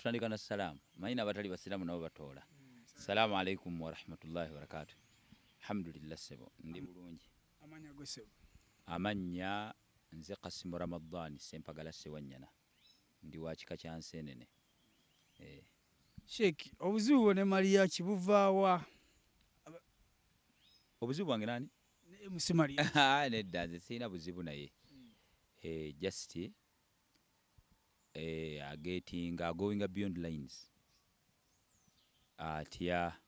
tutandika na salamu. Maina abatali basilamu nabo batola. Assalamu alaikum wa rahmatullahi wa barakatuh. Alhamdulillah sebo ndi bulungi. Amanya gosebo. Amanya nze Qasim Ramadan sempagala sewanyana. Ndi wachika kya Nsenene. Sheikh, obuzibu ne Mariachi buvaawa? Obuzibu bwange nani? Ne MC Mariachi. Nedda nze sina buzibu naye. Just getting going beyond lines. Atya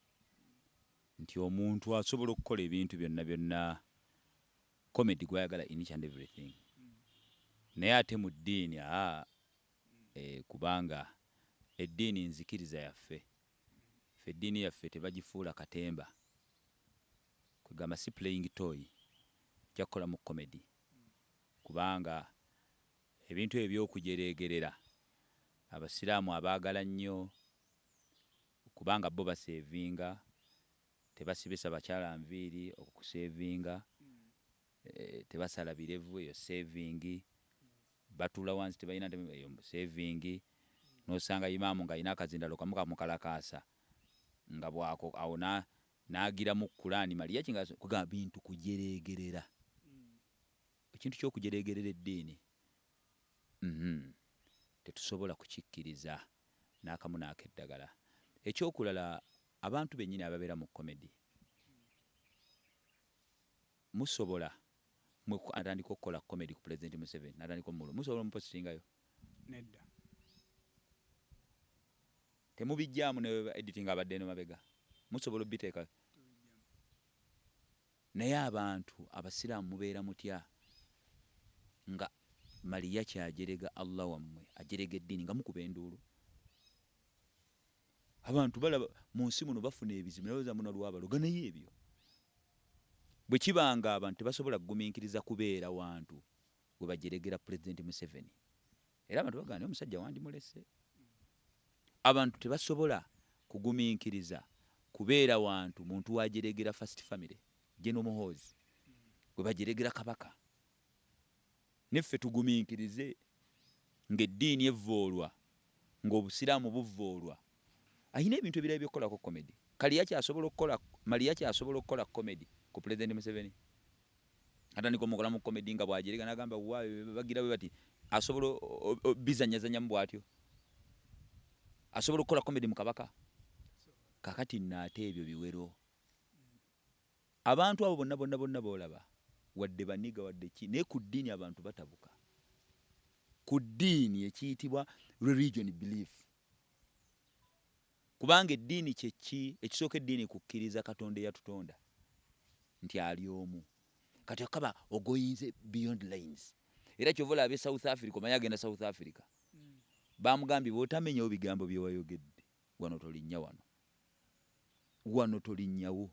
nti omuntu asobola okukola ebintu byonna comedy gwayagala in each and everything. Naye ate mu ddiini kubanga eddiini nzikiriza yaffe. Ffe eddiini yaffe tebagifuula katemba. Kugamba si playing toy. Jakola mu comedy. Kubanga ebintu ebyokujeregerera Abasilamu abaagala nnyo kubanga bo basevinga tebasibisa bakyala nviiri okukusevinga tebasala birevu eyo saving batula wansi tebalina eyo saving nosanga imaamu nga alina akazindalo kamu kamukalakaasa nga bwako awo naagira mu Qur'ani Mariachi nga kugamba bintu kujeregerera ekintu ky'okujeregerera eddiini tetusobola kukikkiriza n'akamu n'akeddagala. Ekyokulala abantu bennyini ababeera mu comedy musobola atandika okukola comedy ku President Museveni n'atandika omulo musobola omupositingayo nedda temubijjaamu ne editing abadde eno mabega musobola obiteeka naye abantu Abasiraamu mubeera mutya nga Mariachi ajerega Allah wammwe ajerega eddiini nga mukuba enduulu abantu balaba mu nsi muno bafuna ebizibu nalowooza muno lwabaloga naye ebyo bwe kibanga abantu tebasobola kugumiikiriza kubeera wantu gwe bajeregera President Museveni era abantu bagamba naye omusajja wandimulese abantu tebasobola kugumiikiriza kubeera wantu muntu wajeregera First Family General Muhoozi gwe bajeregera Kabaka neffe tugumiikirize ng'eddiini evvoolwa ng'Obusiraamu buvvoolwa ayina ebintu ebirala by'okukolako comedy Mariachi asobola okukola comedy ku President Museveni atandika omukola mu comedy nga bwajerega n'agamba bagira bwe bati asobola bizanyazanyamu bw'atyo asobola okukola comedy mu Kabaka kakati nnaate ebyo biwero abantu abo bonna boolaba wadde baniga wadde ki naye ku ddiini abantu batabuka ku ddiini ekiyitibwa religion belief kubanga eddiini kyeki ekisooka eddiini kukkiriza Katonda eyatutonda nti ali omu kati akaba ogoyinze beyond lines era kyovola abe South Africa omanya agenda South Africa bamugambye bw'otamenyawo bigambo bye wayogedde wano tolinnya wano tolinnyawo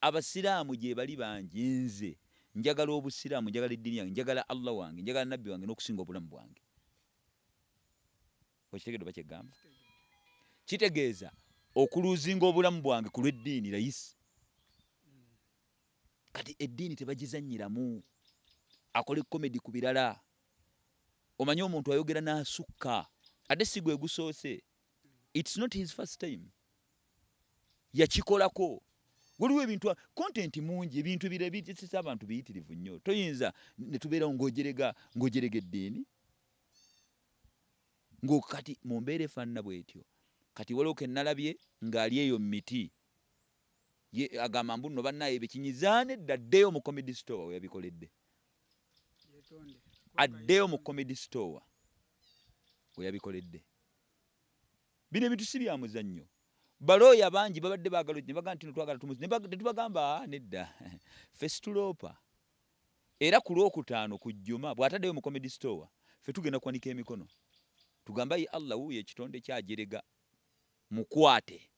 Abasiraamu gye bali bangi nze njagala Obusiraamu njagala eddiini yange njagala Allah wange njagala nabbi wange n'okusinga obulamu bwange okitegeedde bakyegamba kitegeeza okuluzinga obulamu bwange ku lw'eddiini layisi kati eddiini tebagizannyiramu akole comedy ku birala omanye omuntu ayogera n'asukka ate si gwe gusoose it's not his first time yakikolako waliwo ebintu content mungi ebintu birabitisa abantu biyitirivu nnyo toyinza ne tubeera ng'ojerega eddiini ng'okati mu mbeera efaanana bw'etyo kati waliwo ke nalabye ng'ali eyo mu miti agamba mbu nno bannaye bekinyizaane edda addeyo mu comedy store we yabikoledde addeyo mu comedy store we yabikoledde bino ebintu si bya muzannyo balooya bangi babadde baagala ne bagamba nti twagala tetubagamba nedda ffe situloopa era ku Lwokutaano ku Jjuma bw'ataddeyo mu comedy store ffe tugenda kwanika emikono tugamba ye Allah wuuyo ekitonde kyajerega mukwate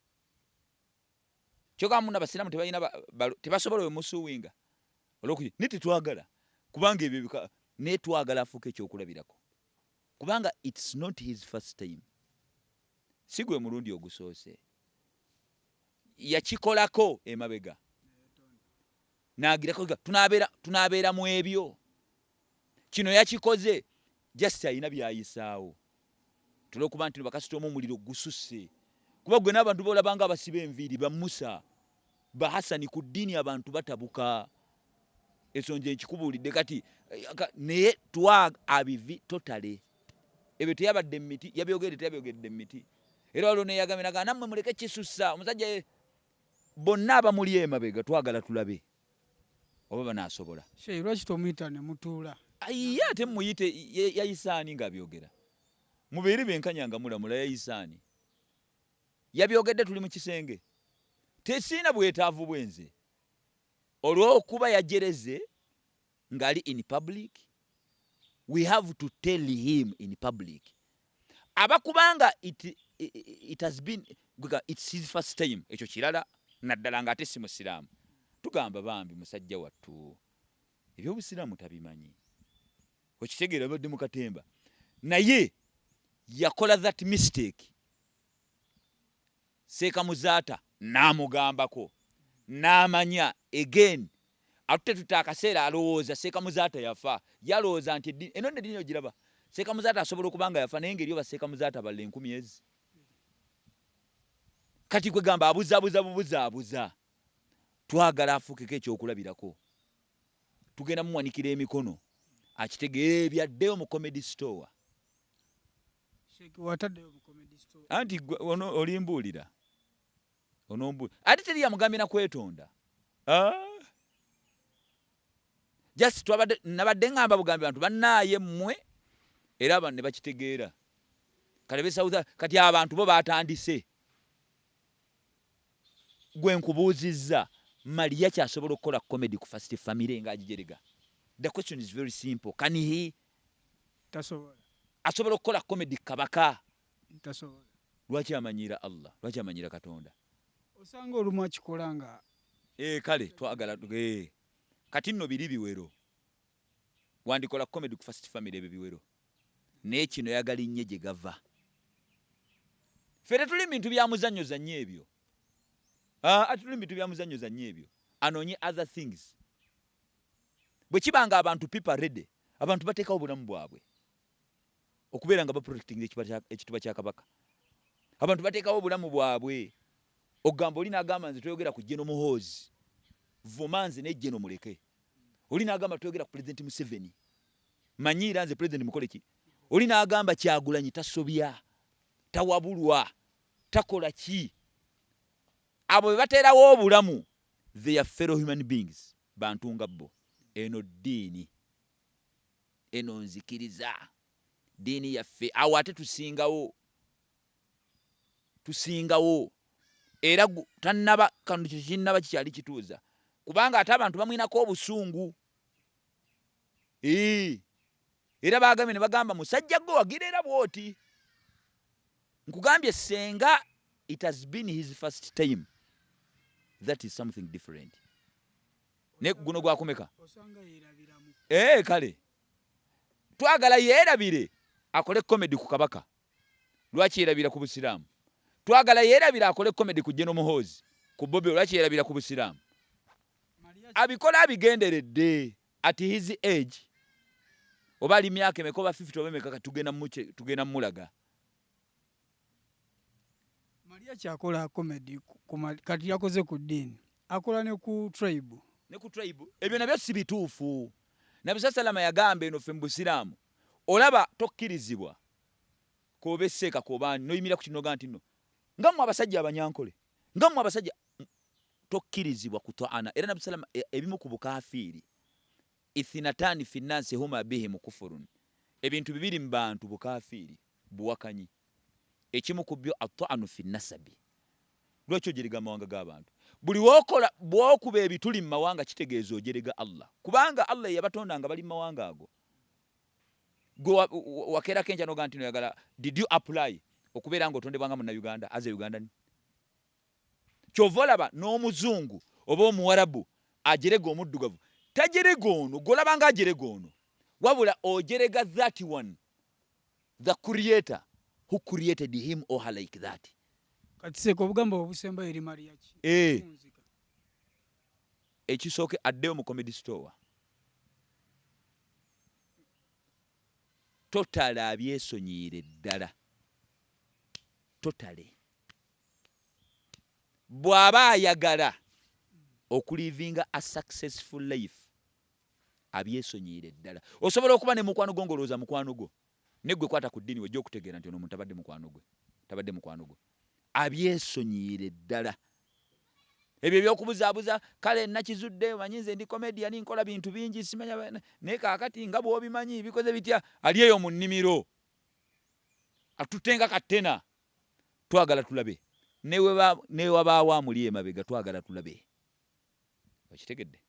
kyokka muna Abasiraamu tebasobola wemusuuwinga olwokuti ne tetwagala kubanga ebyo ne twagala afuuka ekyokulabirako kubanga it's not his first time si gwe mulundi ogusoose yakikolako emabega n'agirako tunaabeera mu ebyo kino yakikoze just ayina byayisaawo batule okuba nti bakasita omuliro gususse kuba gwe n'abantu boolabanga abasiba enviiri ba Musa ba Hasani ku ddiini abantu batabuka esonje ekikubuulidde kati naye abivi totale ebyo teyabadde mumiti yabyogedde mumiti era waliwo neyagambye naga nammwe muleke kisussa omusajja bonna abamuli emabega twagala tulabe oba banaasobola lwaki tomuyita ne mutuula ye ate muyite yayisaani ng'abyogera mubeere benkanyanga mulamula yayisaani yabyogedde tuli mu kisenge tesiina bwetaavu bwenze olw'okuba yajereze ng'ali in public we have to tell him in public abakubanga it has been it's his first time ekyo kirala naddala ng'ate si musiraamu tugamba bambi musajja wattu ebyobusiraamu tabimanyi okitegeera badde mu katemba naye yakola that mistake Sekamuzaata n'amugambako n'amanya again ate tuta akaseera alowooza Sekamuzaata yafa yalowooza nti eno neddiini ogiraba Sekamuzaata asobola okubanga yafa naye ngeri oba Sekamuzaata balle 10,000 kati kwe gamba abuzaabuza twagala afuukeko ekyokulabirako tugenda mumuwanikira emikono akitegeera ebyaddeyo mu comedy store anti olimbuulira ate teri yamugambye nakwetonda just nabadde ngamba bugambi bantu bannaaye mmwe era abantu ne bakitegeera kati abantu bo batandise gwe nkubuuzizza Mariachi asobola okukola comedy ku First Family ng'agijerega the question is very simple can he asobola okukola comedy kabaka lwaki amanyira Allah lwaki amanyira Katonda osanga olumu akikola nga kale twagala kati nno biri biwero wandikola comedy ku First Family ebyo biwero naye kino yagala nnye gye gava fere tuli bintu bya muzannyo zannyo ebyo atuli bintu bya muzannyo zannyo ebyo anoonye other things bwe kibanga abantu people ready abantu bateekawo obulamu bwabwe okubeera nga baprotecting ekituba kya kabaka abantu bateekawo obulamu bwabwe ogamba oli n'agamba nze toyogera ku General Muhoozi vumanze ne General muleke oli n'agamba toyogera ku President Museveni manyiira nze President mukole ki oli n'agamba Kyagulanyi tasobya tawabulwa takola ki abo be bateerawo obulamu they are fellow human beings bantu nga bo eno ddiini eno nzikiriza ddiini yaffe awo ate tusingawo era tannaba kano kinnaba kikyali kituuza kubanga ate abantu bamwinako obusungu era bagambye ne bagamba musajja gwe wagira era bwoti nkugambye senga it has been his first time that is something different ne guno gwakomeka kale twagala yeerabire akole comedy ku kabaka lwaki yeerabira ku busiraamu twagala yeerabire akole comedy ku General Muhoozi ku Bobi lwaki yeerabira ku busiraamu abikola abigenderedde at his age oba ali myaka emeka oba 50 oba emeka tugenda mulaga Mariachi akola comedy kati yakoze ku ddiini akola ne ku tribe ebyo nabyo si bituufu Nabi Salama yagamba eno ffe mu busiraamu olaba tokkirizibwa kobe seeka kobani noyimira ku kinoga nti no ngamwe abasajja abanyankole ngamwe abasajja tokkirizibwa kutaana era Nabi Salama ebimu ku bukafiiri ithinatani finance huma bihi mukufurun ebintu bibiri mbantu bukafiiri buwakanyi ekimu kubyo ataanu fi nasabi lwekyo jerega mawanga g'abantu buli wokola bwokuba ebituli mu mawanga kitegeeza ojerega Allah kubanga Allah yabatonda nga bali mu mawanga ago go wakera kenja no gantino yagala did you apply okubeera ngo otondebwanga mu Uganda as a Ugandan kyovolaba n'omuzungu oba omuwarabu ajerega omuddugavu tajerega ono golabanga ajerega ono wabula ojerega that one the creator who created him or her like that kati seko obugamba obusemba eri Mariachi ekisooke addeyo mu comedy store totala abyesonyiire ddala totally bw'aba ayagala okulivinga a successful life abyesonyiire ddala. Osobola okuba ne mukwano gwo ngolooza mukwano gwo neggwe kwata ku ddiini wejja okutegeera nti ono omuntu tabadde mukwano gwe, tabadde mukwano gwo, abyesonyiire ddala. Ebyo by'okubuzaabuza kale nakizudde manyi nze ndi comedian nkola bintu bingi simanya naye kaakati nga bw'obimanyi bikoze bitya, ali eyo mu nnimiro atutenga katena. Twagala tulabe ne wabaawo amuli emabega, twagala tulabe. Okitegedde?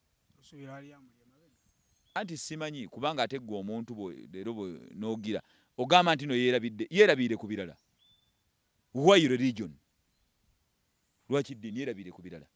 Anti simanyi kubanga ate gwe omuntu leero n'ogira ogamba nti no yeerabire ku birala. Why religion? Lwaki ddiini yeerabire ku birala?